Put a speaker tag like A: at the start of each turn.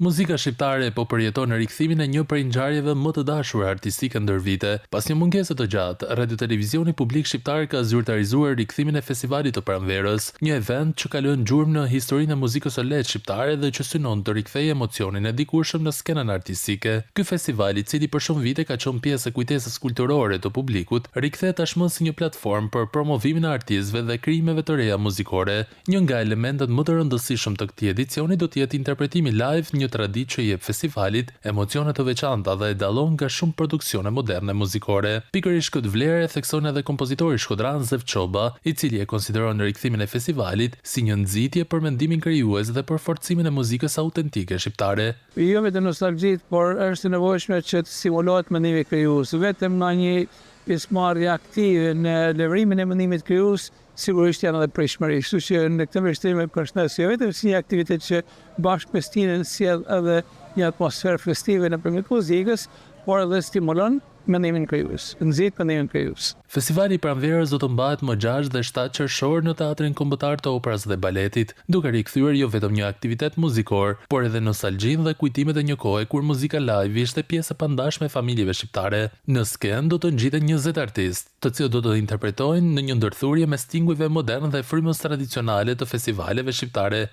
A: Muzika shqiptare po përjeton rikthimin e një prej ngjarjeve më të dashura artistike ndër vite. Pas një mungese të gjatë, Radio Televizioni Publik Shqiptar ka zyrtarizuar rikthimin e Festivalit të Pranverës, një event që ka lënë gjurmë në historinë e muzikës së lehtë shqiptare dhe që synon të rikthejë emocionin e dikurshëm në skenën artistike. Ky festival, i cili për shumë vite ka qenë pjesë e kujtesës kulturore të publikut, rikthehet tashmë si një platformë për promovimin e artistëve dhe krijimeve të reja muzikore. Një nga elementet më të rëndësishëm të këtij edicioni do të jetë interpretimi live, një traditë që jep festivalit emocione të veçanta dhe e dallon nga shumë produksione moderne muzikore. Pikërisht këtë vlerë e thekson edhe kompozitori shkodran Zev Çoba, i cili e konsideron rikthimin e festivalit si një nxitje për mendimin krijues dhe për forcimin e muzikës autentike shqiptare.
B: Jo vetëm nostalgjit, por është e nevojshme që të stimulohet mendimi krijues, vetëm në një pjesëmarrje aktive në leverimin e mendimit krijues, sigurisht janë edhe pritshmëri. Kështu që në këtë vështirë përshëndes jo vetëm si një aktivitet që bashkë me stilin sjell edhe një atmosferë festive nëpërmjet muzikës, por edhe stimulon mendimin krijues, nxit mendimin krijues.
A: Festivali i Pranverës do të mbahet më 6 dhe 7 qershor në Teatrin Kombëtar të Operës dhe Baletit, duke rikthyer jo vetëm një aktivitet muzikor, por edhe nostalgjinë dhe kujtimet e një kohe kur muzika live ishte pjesë e pandashme e familjeve shqiptare. Në skenë do të ngjiten 20 artistë, të cilët do të interpretojnë në një ndërthurje mes tingujve modern dhe frymës tradicionale të festivaleve shqiptare.